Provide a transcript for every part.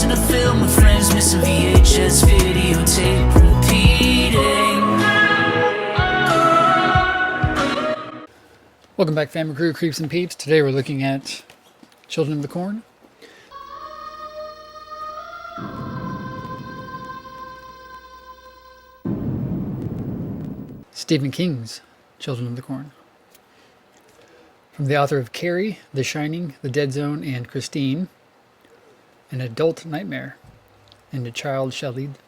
watching a film with friends, missing VHS videotape repeating. Welcome back, family crew, creeps and peeps. Today we're looking at Children of the Corn. Stephen King's Children of the Corn. From the author of Carrie, The Shining, The Dead Zone, and Christine, An Adult Nightmare, and A Child Shall Lead.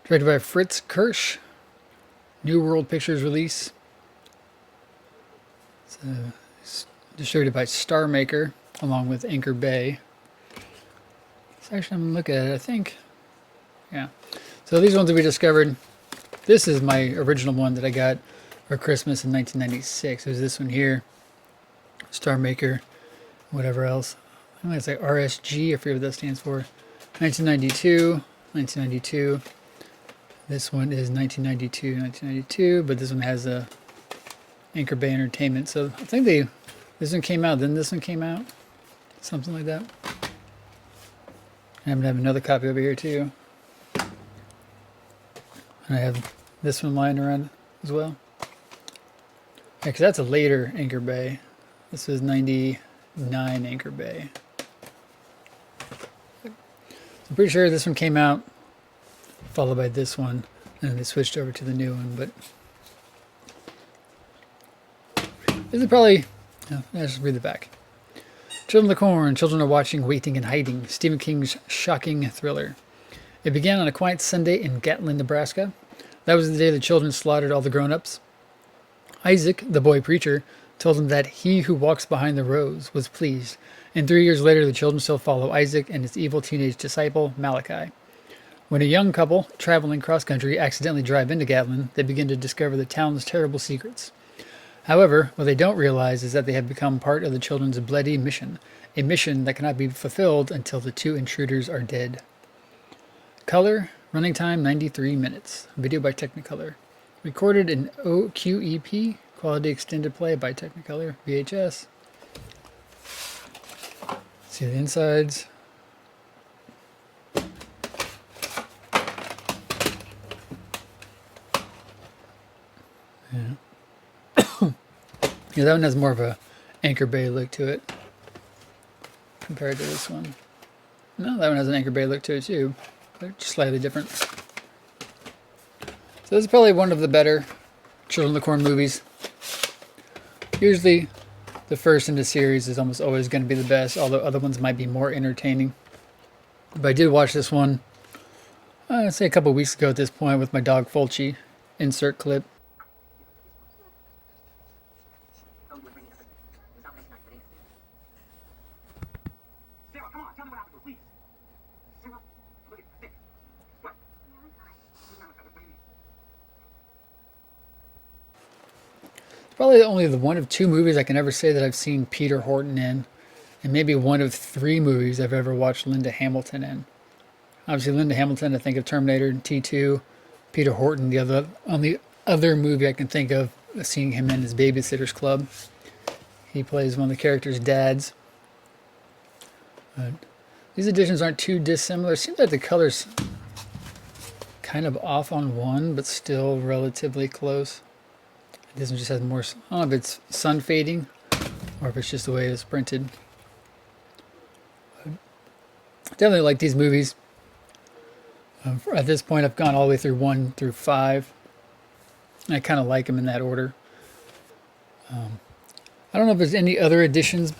Directed by Fritz Kirsch. New World Pictures release. It's distributed by Star Maker, along with Anchor Bay. So actually, I'm going to look at it, I think. Yeah. So these ones that we discovered. This is my original one that I got for Christmas in 1996. It was this one here. Star Maker, whatever else. I think it's like RSG, I forget what that stands for. 1992. This one is 1992, but this one has a Anchor Bay Entertainment. So I think this one came out, then this one came out. Something like that. I'm going to have another copy over here too. And I have this one lying around as well. Yeah, because that's a later Anchor Bay. This was 99 Anchor Bay. So I'm pretty sure this one came out, followed by this one, and then they switched over to the new one. But this is probably, let's read the back. Children of the Corn, children are watching, waiting, and hiding. Stephen King's shocking thriller. It began on a quiet Sunday in Gatlin, Nebraska. That was the day the children slaughtered all the grown-ups. Isaac, the boy preacher, told them that he who walks behind the rows was pleased. And 3 years later, the children still follow Isaac and his evil teenage disciple, Malachi. When a young couple, traveling cross-country, accidentally drive into Gatlin, they begin to discover the town's terrible secrets. However, what they don't realize is that they have become part of the children's bloody mission, a mission that cannot be fulfilled until the two intruders are dead. Color, running time 93 minutes. Video by Technicolor. Recorded in OQEP, quality extended play by Technicolor, VHS. See the insides. Yeah. Yeah, that one has more of a Anchor Bay look to it compared to this one. No, that one has an Anchor Bay look to it too. They're just slightly different. So this is probably one of the better Children of the Corn movies. Usually the first in the series is almost always going to be the best, although other ones might be more entertaining. But I did watch this one, I'd say a couple weeks ago at this point, with my dog Fulci. Insert clip. Probably only the one of two movies I can ever say that I've seen Peter Horton in, and maybe one of three movies I've ever watched Linda Hamilton in. Obviously, Linda Hamilton, I think of Terminator, T2. Peter Horton, the only other movie I can think of seeing him in is Babysitter's Club. He plays one of the characters' dads. But these editions aren't too dissimilar. It seems like the color's kind of off on one, but still relatively close. This one just has more, I don't know if it's sun fading or if it's just the way it's printed. Definitely like these movies. At this point, I've gone all the way through 1 through 5. And I kind of like them in that order. I don't know if there's any other editions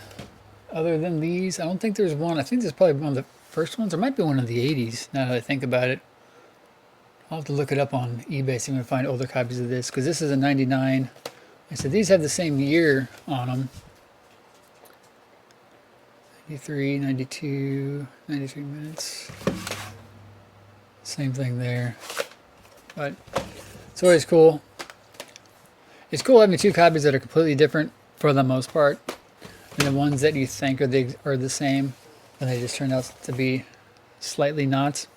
other than these. I don't think there's one. I think there's probably one of the first ones. There might be one of the 80s now that I think about it. I'll have to look it up on eBay, see if I can find older copies of this, because this is a 99. I said these have the same year on them. 93, 92, 93 minutes. Same thing there. But it's always cool. It's cool having two copies that are completely different for the most part, and the ones that you think are the same, and they just turn out to be slightly not.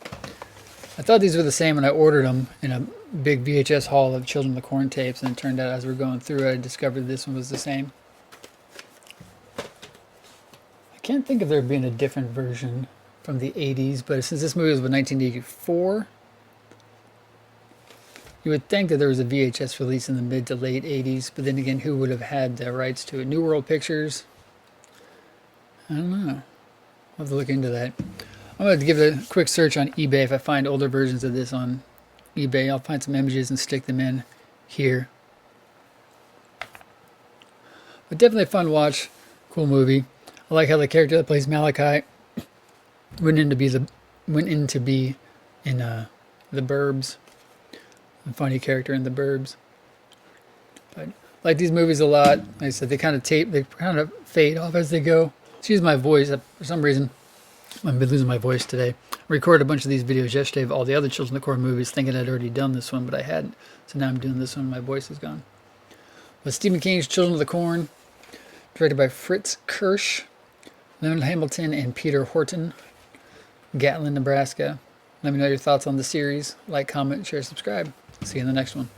I thought these were the same when I ordered them in a big VHS haul of Children of the Corn tapes, and it turned out as we were going through it, I discovered this one was the same. I can't think of there being a different version from the 80s, but since this movie was from 1984, you would think that there was a VHS release in the mid to late 80s, but then again, who would have had the rights to it? New World Pictures? I don't know. I'll have to look into that. I'm going to give it a quick search on eBay. If I find older versions of this on eBay, I'll find some images and stick them in here. But definitely a fun watch. Cool movie. I like how the character that plays Malachi went in to be in The Burbs. A funny character in The Burbs. But I like these movies a lot. Like I said, they kind of fade off as they go. Excuse my voice. For some reason, I've been losing my voice today. I recorded a bunch of these videos yesterday of all the other Children of the Corn movies, thinking I'd already done this one, but I hadn't. So now I'm doing this one. My voice is gone. But Stephen King's Children of the Corn, directed by Fritz Kirsch, Leonard Hamilton, and Peter Horton, Gatlin, Nebraska. Let me know your thoughts on the series. Like, comment, share, subscribe. See you in the next one.